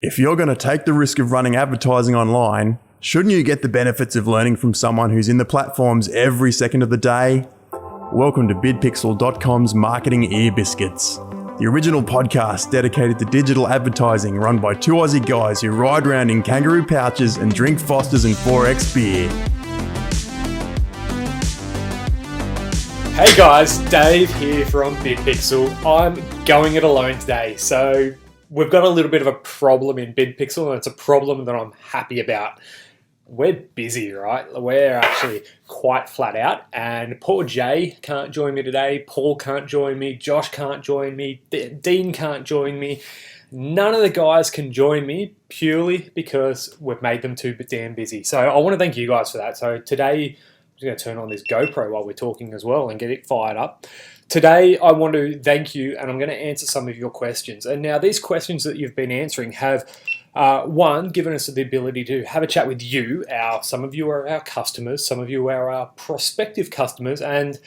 If you're going to take the risk of running advertising online, shouldn't you get the benefits of learning from someone who's in the platforms every second of the day? Welcome to bidpixel.com's Marketing Ear Biscuits, the original podcast dedicated to digital advertising run by two Aussie guys who ride around in kangaroo pouches and drink Fosters and 4X beer. Hey guys, Dave here from BidPixel. I'm going it alone today, so we've got a little bit of a problem in BidPixel, and it's a problem that I'm happy about. We're busy, right? We're actually quite flat out, and poor Jay can't join me today, Paul can't join me, Josh can't join me, Dean can't join me. None of the guys can join me purely because we've made them too damn busy. So I want to thank you guys for that. So today, I'm going to turn on this GoPro while we're talking as well and get it fired up. Today, I want to thank you, and I'm going to answer some of your questions. And now these questions that you've been answering have, one, given us the ability to have a chat with you. Some of you are our customers, some of you are our prospective customers, and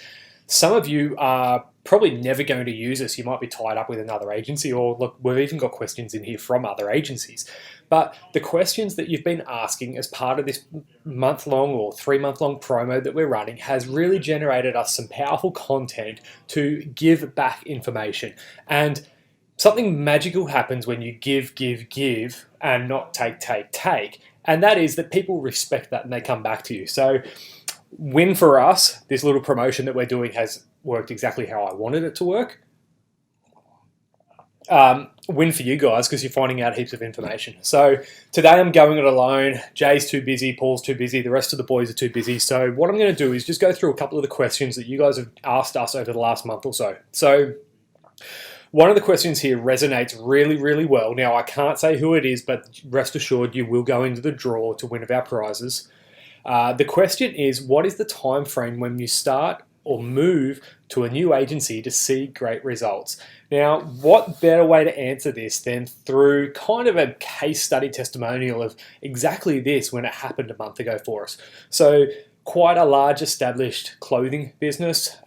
some of you are probably never going to use us. You might be tied up with another agency, or look, we've even got questions in here from other agencies. But the questions that you've been asking as part of this month-long or 3-month-long promo that we're running has really generated us some powerful content to give back information. And something magical happens when you give, and not take. And that is that people respect that and they come back to you. So win for us, this little promotion that we're doing has worked exactly how I wanted it to work. Win for you guys because you're finding out heaps of information. So today I'm going it alone. Jay's too busy, Paul's too busy, the rest of the boys are too busy. So what I'm going to do is just go through a couple of the questions that you guys have asked us over the last month or so. So one of the questions here resonates really, really well. Now I can't say who it is, but rest assured you will go into the draw to win of our prizes. The question is, what is the time frame when you start or move to a new agency to see great results? Now, what better way to answer this than through kind of a case study testimonial of exactly this when it happened a month ago for us. So quite a large established clothing business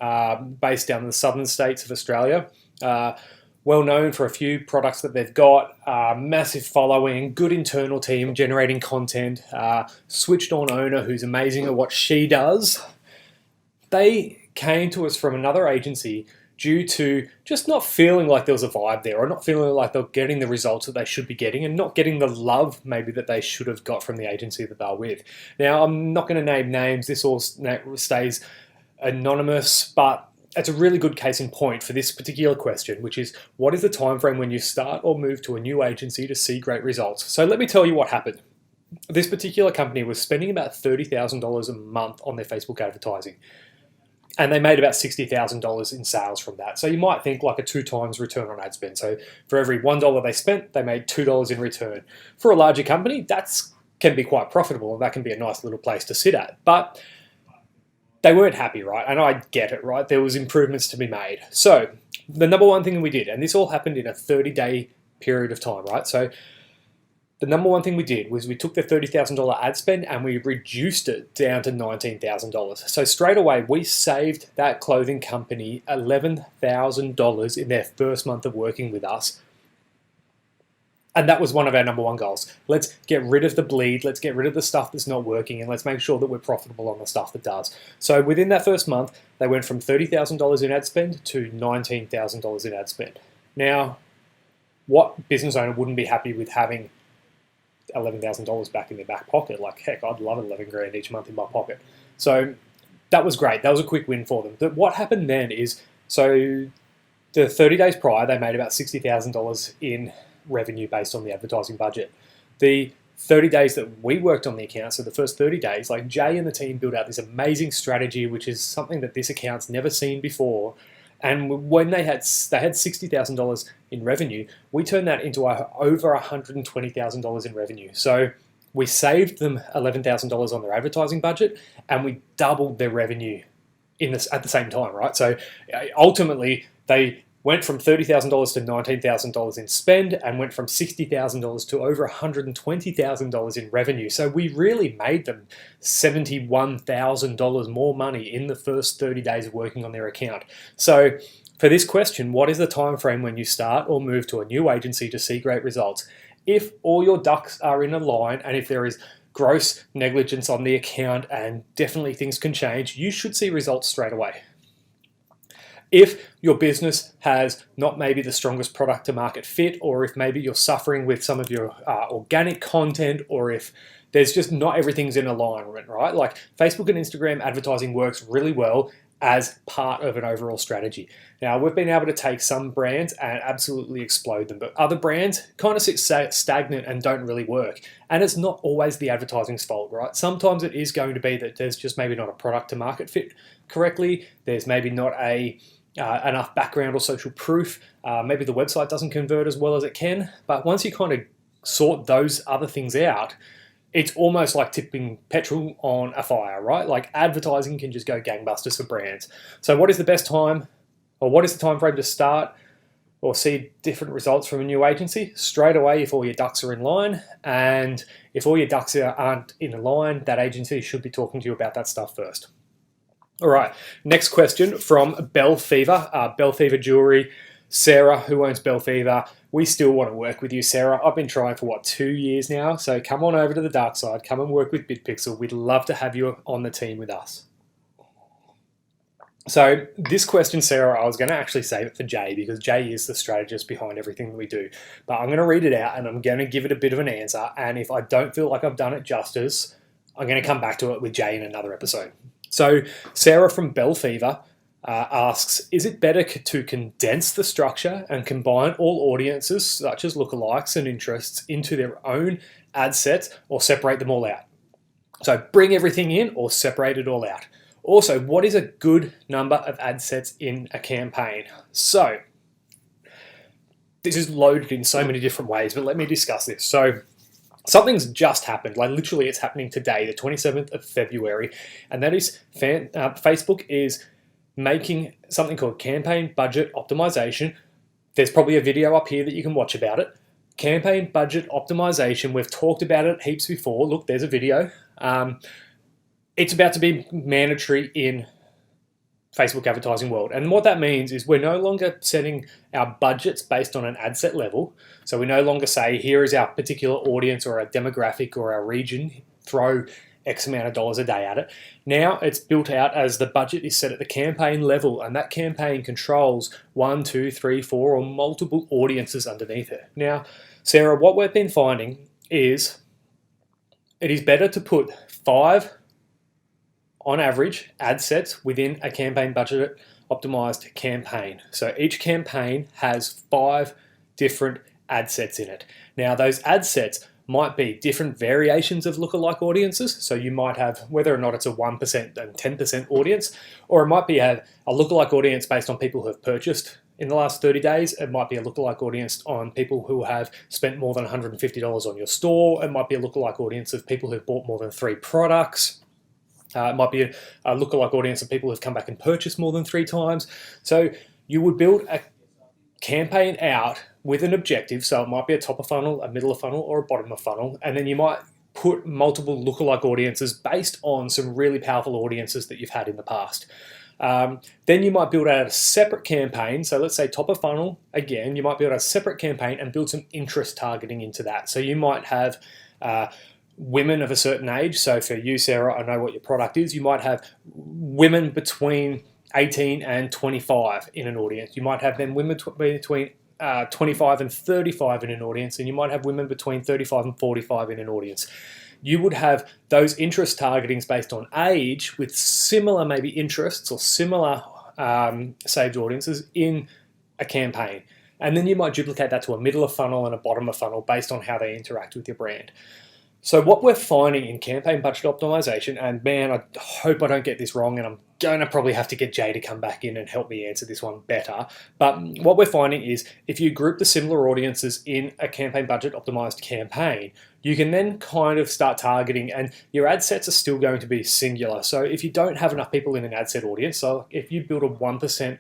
based down in the southern states of Australia. Well known for a few products that they've got, massive following, good internal team generating content, switched on owner who's amazing at what she does. They came to us from another agency due to just not feeling like there was a vibe there, or not feeling like they're getting the results that they should be getting, and not getting the love maybe that they should have got from the agency that they're with. Now, I'm not going to name names, this all stays anonymous, but it's a really good case in point for this particular question, which is, what is the time frame when you start or move to a new agency to see great results? So let me tell you what happened. This particular company was spending about $30,000 a month on their Facebook advertising, and they made about $60,000 in sales from that. So you might think like a 2 times return on ad spend. So for every $1 they spent, they made $2 in return. For a larger company, that can be quite profitable, and that can be a nice little place to sit at. But they weren't happy, right? And I get it, right? There was improvements to be made. So the number one thing we did, and this all happened in a 30-day period of time, right? So the number one thing we did was we took the $30,000 ad spend and we reduced it down to $19,000. So straight away, we saved that clothing company $11,000 in their first month of working with us. And that was one of our number one goals. Let's get rid of the bleed, let's get rid of the stuff that's not working, and let's make sure that we're profitable on the stuff that does. So within that first month, they went from $30,000 in ad spend to $19,000 in ad spend. Now, what business owner wouldn't be happy with having $11,000 back in their back pocket? Like, heck, I'd love $11,000 each month in my pocket. So that was great. That was a quick win for them. But what happened then is, so the 30 days prior, they made about $60,000 in revenue based on the advertising budget. The 30 days that we worked on the account, so the first 30 days, like Jay and the team built out this amazing strategy, which is something that this account's never seen before. And when they had $60,000 in revenue, we turned that into over $120,000 in revenue. So we saved them $11,000 on their advertising budget, and we doubled their revenue at the same time, right? So ultimately, they went from $30,000 to $19,000 in spend, and went from $60,000 to over $120,000 in revenue. So we really made them $71,000 more money in the first 30 days of working on their account. So for this question, what is the time frame when you start or move to a new agency to see great results? If all your ducks are in a line and if there is gross negligence on the account and definitely things can change, you should see results straight away. If your business has not maybe the strongest product to market fit, or if maybe you're suffering with some of your organic content, or if there's just not everything's in alignment, right? Like Facebook and Instagram advertising works really well as part of an overall strategy. Now, we've been able to take some brands and absolutely explode them, but other brands kind of sit stagnant and don't really work. And it's not always the advertising's fault, right? Sometimes it is going to be that there's just maybe not a product to market fit correctly. There's maybe not enough background or social proof. Maybe the website doesn't convert as well as it can. But once you kind of sort those other things out, it's almost like tipping petrol on a fire, right? Like advertising can just go gangbusters for brands. So what is the best time, or what is the time frame to start or see different results from a new agency? Straight away if all your ducks are in line. And if all your ducks aren't in a line, that agency should be talking to you about that stuff first. All right, next question from Bell Fever. Bell Fever Jewelry. Sarah, who owns Bell Fever, we still want to work with you, Sarah. I've been trying for 2 years now, so come on over to the dark side, come and work with BitPixel. We'd love to have you on the team with us. So this question, Sarah, I was going to actually save it for Jay because Jay is the strategist behind everything that we do. But I'm going to read it out and I'm going to give it a bit of an answer. And if I don't feel like I've done it justice, I'm going to come back to it with Jay in another episode. So Sarah from Bell Fever asks, is it better to condense the structure and combine all audiences, such as lookalikes and interests, into their own ad sets, or separate them all out? So bring everything in or separate it all out. Also, what is a good number of ad sets in a campaign? So this is loaded in so many different ways, but let me discuss this. So something's just happened, like literally it's happening today, the 27th of February, and that is Facebook is making something called campaign budget optimization. There's probably a video up here that you can watch about it. Campaign budget optimization, we've talked about it heaps before. Look, there's a video. It's about to be mandatory in Facebook advertising world. And what that means is we're no longer setting our budgets based on an ad set level. So we no longer say, here is our particular audience or our demographic or our region, throw X amount of dollars a day at it. Now it's built out as the budget is set at the campaign level, and that campaign controls 1, 2, 3, 4 or multiple audiences underneath it. Now, Sarah, what we've been finding is it is better to put 5 on average ad sets within a campaign budget optimized campaign. So each campaign has 5 different ad sets in it. Now those ad sets might be different variations of lookalike audiences. So you might have, whether or not it's a 1% and 10% audience, or it might be a lookalike audience based on people who have purchased in the last 30 days. It might be a lookalike audience on people who have spent more than $150 on your store. It might be a lookalike audience of people who've bought more than 3 products. It might be a lookalike audience of people who've come back and purchased more than 3 times. So you would build a campaign out with an objective. So it might be a top of funnel, a middle of funnel, or a bottom of funnel. And then you might put multiple lookalike audiences based on some really powerful audiences that you've had in the past. Then you might build out a separate campaign. So let's say top of funnel, again, you might build a separate campaign and build some interest targeting into that. So you might have women of a certain age. So for you, Sarah, I know what your product is. You might have women between 18 and 25 in an audience. You might have then women between 25 and 35 in an audience, and you might have women between 35 and 45 in an audience. You would have those interest targetings based on age with similar maybe interests or similar saved audiences in a campaign. And then you might duplicate that to a middle of funnel and a bottom of funnel based on how they interact with your brand. So what we're finding in campaign budget optimization, and man, I hope I don't get this wrong, and I'm going to probably have to get Jay to come back in and help me answer this one better. But what we're finding is if you group the similar audiences in a campaign budget optimized campaign, you can then kind of start targeting, and your ad sets are still going to be singular. So if you don't have enough people in an ad set audience, so if you build a 1%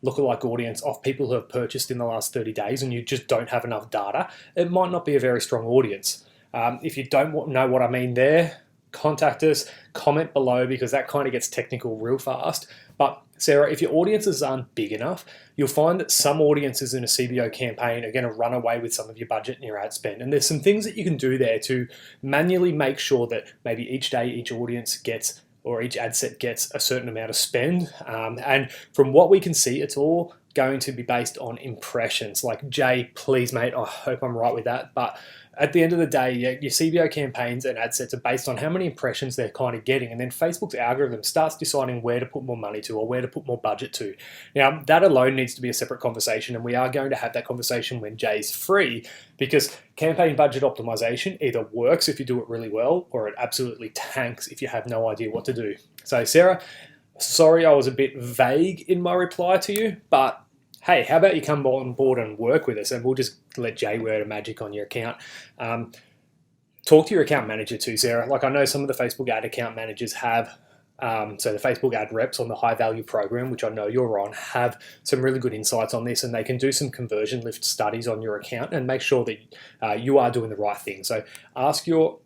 lookalike audience of people who have purchased in the last 30 days and you just don't have enough data, it might not be a very strong audience. If you don't know what I mean there, contact us, comment below, because that kind of gets technical real fast. But Sarah, if your audiences aren't big enough, you'll find that some audiences in a CBO campaign are going to run away with some of your budget and your ad spend. And there's some things that you can do there to manually make sure that maybe each day each audience gets, or each ad set gets, a certain amount of spend. And from what we can see, it's all going to be based on impressions. Like, Jay, please, mate, I hope I'm right with that. But at the end of the day, your CBO campaigns and ad sets are based on how many impressions they're kind of getting. And then Facebook's algorithm starts deciding where to put more money to or where to put more budget to. Now, that alone needs to be a separate conversation. And we are going to have that conversation when Jay's free, because campaign budget optimization either works if you do it really well, or it absolutely tanks if you have no idea what to do. So, Sarah, sorry I was a bit vague in my reply to you, but hey, how about you come on board and work with us, and we'll just let Jay wear the magic on your account. Talk to your account manager too, Sarah. Like, I know some of the Facebook ad account managers have, so the Facebook ad reps on the high value program, which I know you're on, have some really good insights on this, and they can do some conversion lift studies on your account and make sure that you are doing the right thing. So ask your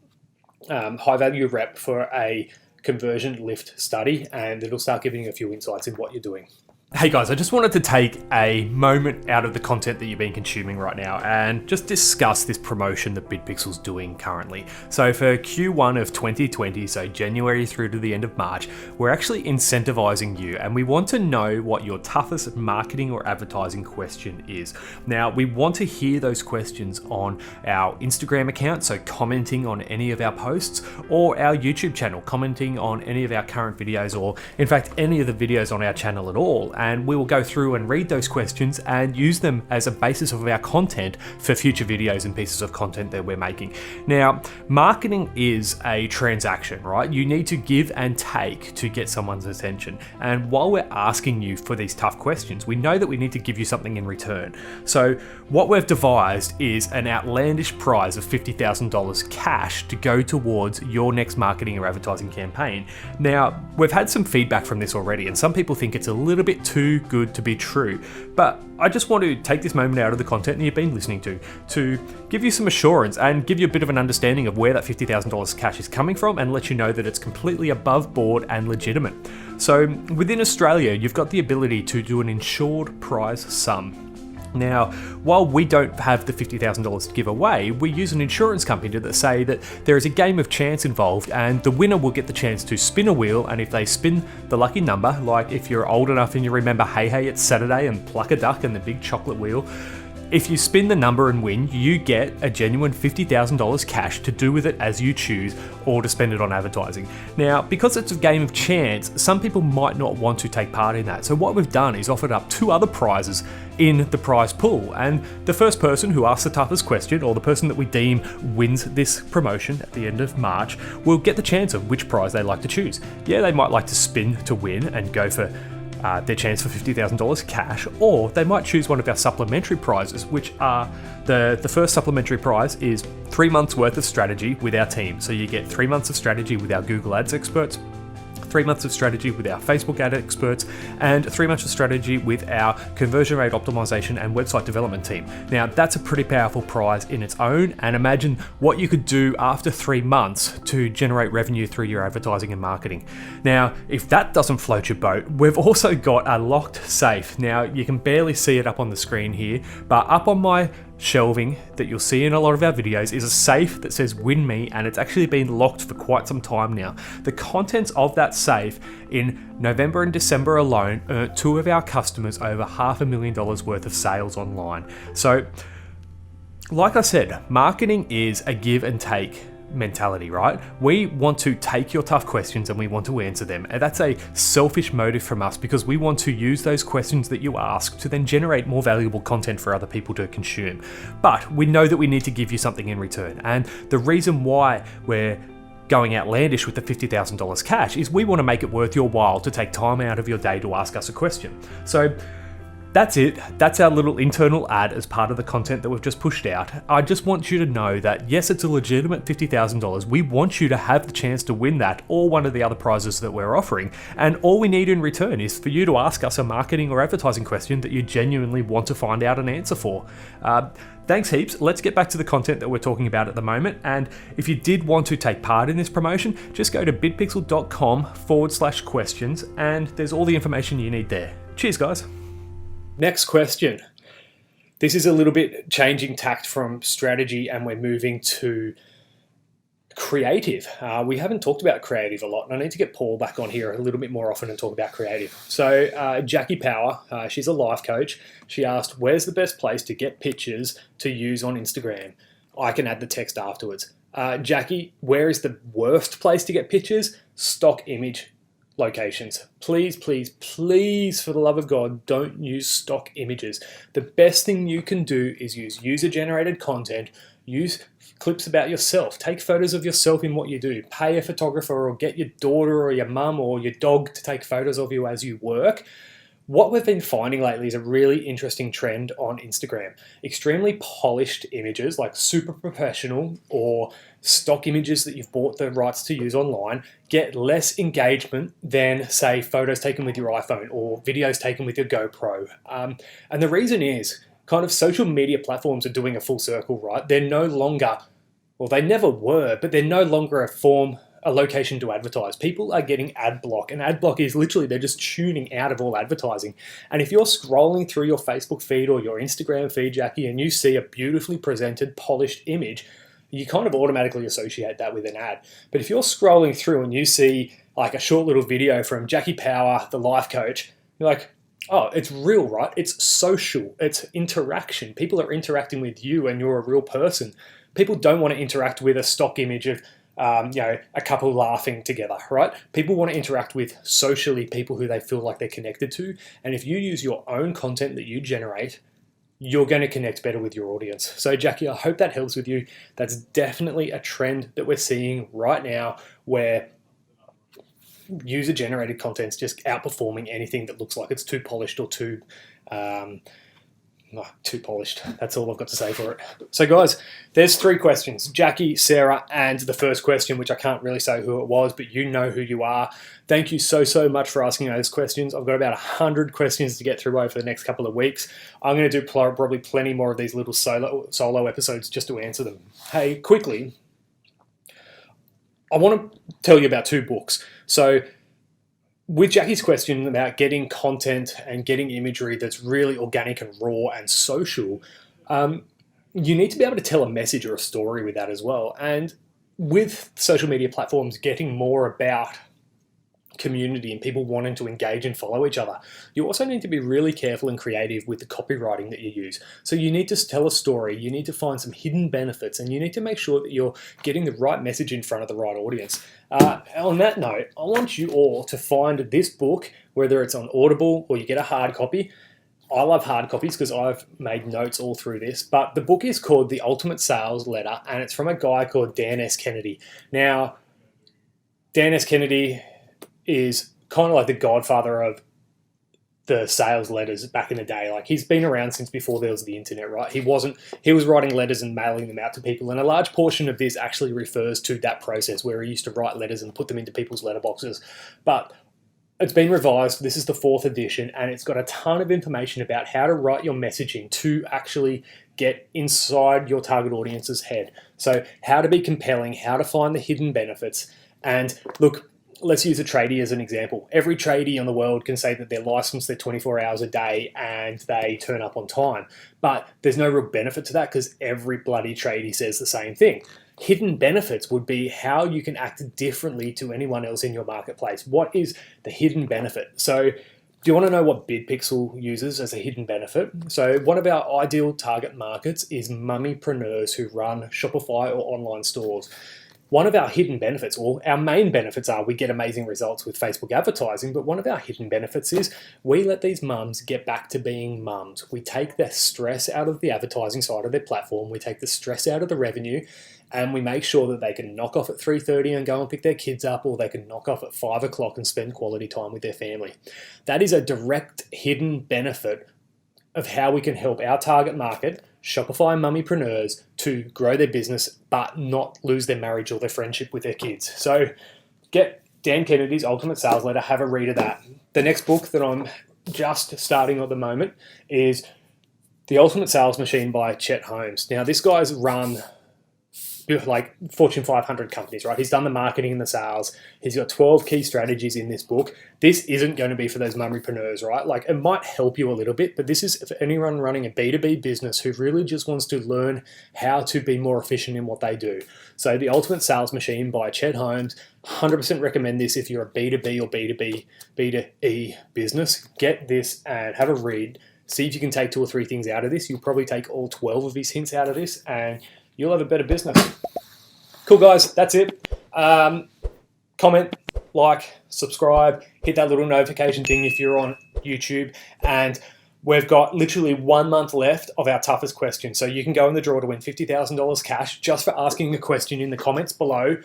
high value rep for a conversion lift study, and it'll start giving you a few insights in what you're doing. Hey guys, I just wanted to take a moment out of the content that you've been consuming right now and just discuss this promotion that BidPixel's doing currently. So for Q1 of 2020, so January through to the end of March, we're actually incentivizing you, and we want to know what your toughest marketing or advertising question is. Now, we want to hear those questions on our Instagram account, so commenting on any of our posts, or our YouTube channel, commenting on any of our current videos, or in fact, any of the videos on our channel at all. And we will go through and read those questions and use them as a basis of our content for future videos and pieces of content that we're making. Now, marketing is a transaction, right? You need to give and take to get someone's attention. And while we're asking you for these tough questions, we know that we need to give you something in return. So what we've devised is an outlandish prize of $50,000 cash to go towards your next marketing or advertising campaign. Now, we've had some feedback from this already, and some people think it's a little bit too good to be true, but I just want to take this moment out of the content that you've been listening to give you some assurance and give you a bit of an understanding of where that $50,000 cash is coming from, and let you know that it's completely above board and legitimate. So within Australia, you've got the ability to do an insured prize sum. Now, while we don't have the $50,000 to give away, we use an insurance company to say that there is a game of chance involved, and the winner will get the chance to spin a wheel, and if they spin the lucky number, like if you're old enough and you remember Hey Hey It's Saturday and Pluck a Duck and the big chocolate wheel, if you spin the number and win, you get a genuine $50,000 cash to do with it as you choose, or to spend it on advertising. Now, because it's a game of chance, some people might not want to take part in that. So what we've done is offered up two other prizes in the prize pool. And the first person who asks the toughest question, or the person that we deem wins this promotion at the end of March, will get the chance of which prize they like to choose. Yeah, they might like to spin to win and go for their chance for $50,000 cash, or they might choose one of our supplementary prizes, which are the first supplementary prize is 3 months worth of strategy with our team. So you get 3 months of strategy with our Google Ads experts, 3 months of strategy with our Facebook ad experts, and 3 months of strategy with our conversion rate optimization and website development team. Now, that's a pretty powerful prize in its own, and imagine what you could do after 3 months to generate revenue through your advertising and marketing. Now, if that doesn't float your boat, we've also got a locked safe. Now, you can barely see it up on the screen here, but up on my shelving that you'll see in a lot of our videos is a safe that says Win Me, and it's actually been locked for quite some time now. The contents of that safe in November and December alone earned two of our customers over $500,000 worth of sales online. So, like I said, marketing is a give and take mentality, right? We want to take your tough questions and we want to answer them. And that's a selfish motive from us, because we want to use those questions that you ask to then generate more valuable content for other people to consume. But we know that we need to give you something in return. And the reason why we're going outlandish with the $50,000 cash is we want to make it worth your while to take time out of your day to ask us a question. So That's it. That's our little internal ad as part of the content that we've just pushed out. I just want you to know that yes, it's a legitimate $50,000. We want you to have the chance to win that or one of the other prizes that we're offering. And all we need in return is for you to ask us a marketing or advertising question that you genuinely want to find out an answer for. Thanks heaps. Let's get back to the content that we're talking about at the moment. And if you did want to take part in this promotion, just go to bidpixel.com/questions and there's all the information you need there. Cheers, guys. Next question. This is a little bit changing tact from strategy and we're moving to creative. We haven't talked about creative a lot and I need to get Paul back on here a little bit more often and talk about creative. So Jackie Power, she's a life coach. She asked, where's the best place to get pictures to use on Instagram? I can add the text afterwards. Jackie, where is the worst place to get pictures? Stock image locations. Please, please, please, for the love of God, don't use stock images. The best thing you can do is use user-generated content, use clips about yourself, take photos of yourself in what you do, pay a photographer or get your daughter or your mum or your dog to take photos of you as you work. What we've been finding lately is a really interesting trend on Instagram. Extremely polished images, like super professional or stock images that you've bought the rights to use online, get less engagement than, say, photos taken with your iPhone or videos taken with your GoPro. And the reason is kind of social media platforms are doing a full circle, right? They're no longer, well, they never were, but they're no longer a location to advertise. People are getting ad block, and ad block is literally they're just tuning out of all advertising. And if you're scrolling through your Facebook feed or your Instagram feed, Jackie, and you see a beautifully presented, polished image, you kind of automatically associate that with an ad. But if you're scrolling through and you see like a short little video from Jackie Power, the life coach, you're like, oh, it's real, right? It's social, it's interaction. People are interacting with you and you're a real person. People don't want to interact with a stock image of a couple laughing together, right? People want to interact with socially people who they feel like they're connected to. And if you use your own content that you generate, you're going to connect better with your audience. So Jackie, I hope that helps with you. That's definitely a trend that we're seeing right now where user-generated content's just outperforming anything that looks like it's too polished or too polished. That's all I've got to say for it. So guys, there's 3 questions. Jackie, Sarah, and the first question, which I can't really say who it was, but you know who you are. Thank you so much for asking those questions. I've got about 100 questions to get through over the next couple of weeks. I'm going to do probably plenty more of these little solo episodes just to answer them. Hey, quickly, I want to tell you about 2 books. So with Jackie's question about getting content and getting imagery that's really organic and raw and social, you need to be able to tell a message or a story with that as well. And with social media platforms getting more about community and people wanting to engage and follow each other, you also need to be really careful and creative with the copywriting that you use. So you need to tell a story, you need to find some hidden benefits, and you need to make sure that you're getting the right message in front of the right audience. On that note, I want you all to find this book, whether it's on Audible or you get a hard copy. I love hard copies because I've made notes all through this, but the book is called The Ultimate Sales Letter, and it's from a guy called Dan S. Kennedy. Now, Dan S. Kennedy is kind of like the godfather of the sales letters back in the day. Like, he's been around since before there was the internet, right? He was writing letters and mailing them out to people, and a large portion of this actually refers to that process where he used to write letters and put them into people's letterboxes. But it's been revised. This is the 4th edition, and it's got a ton of information about how to write your messaging to actually get inside your target audience's head. So how to be compelling, how to find the hidden benefits. And look, let's use a tradie as an example. Every tradie in the world can say that they're licensed, they're 24 hours a day, and they turn up on time. But there's no real benefit to that because every bloody tradie says the same thing. Hidden benefits would be how you can act differently to anyone else in your marketplace. What is the hidden benefit? So do you want to know what BidPixel uses as a hidden benefit? So one of our ideal target markets is mummypreneurs who run Shopify or online stores. One of our hidden benefits, or our main benefits, are we get amazing results with Facebook advertising, but one of our hidden benefits is we let these mums get back to being mums. We take the stress out of the advertising side of their platform, we take the stress out of the revenue, and we make sure that they can knock off at 3:30 and go and pick their kids up, or they can knock off at 5 o'clock and spend quality time with their family. That is a direct hidden benefit of how we can help our target market, Shopify mummypreneurs, to grow their business but not lose their marriage or their friendship with their kids. So get Dan Kennedy's Ultimate Sales Letter, have a read of that. The next book that I'm just starting at the moment is The Ultimate Sales Machine by Chet Holmes. Now, this guy's run like Fortune 500 companies, right? He's done the marketing and the sales. He's got 12 key strategies in this book. This isn't going to be for those mummypreneurs, right? Like, it might help you a little bit, but this is for anyone running a B2B business who really just wants to learn how to be more efficient in what they do. So The Ultimate Sales Machine by Chet Holmes, 100% recommend this if you're a B2B or B2E business. Get this and have a read. See if you can take 2 or 3 things out of this. You'll probably take all 12 of his hints out of this, and you'll have a better business. Cool, guys. That's it. Comment, like, subscribe, hit that little notification thing if you're on YouTube. And we've got literally 1 month left of our toughest question. So you can go in the draw to win $50,000 cash just for asking the question in the comments below,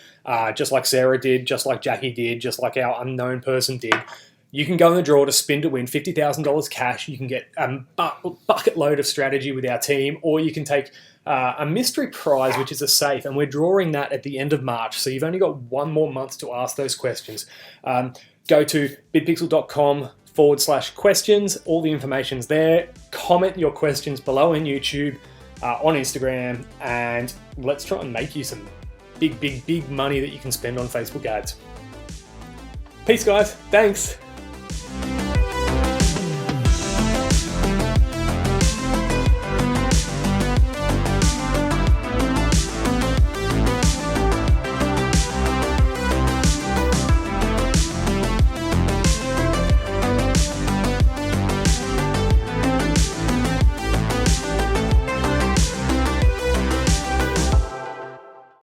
just like Sarah did, just like Jackie did, just like our unknown person did. You can go in the draw to spin to win $50,000 cash. You can get a bucket load of strategy with our team, or you can take a mystery prize, which is a safe, and we're drawing that at the end of March. So you've only got 1 more month to ask those questions. Go to bidpixel.com/questions. All the information's there. Comment your questions below on YouTube, on Instagram, and let's try and make you some big money that you can spend on Facebook ads. Peace, guys. Thanks.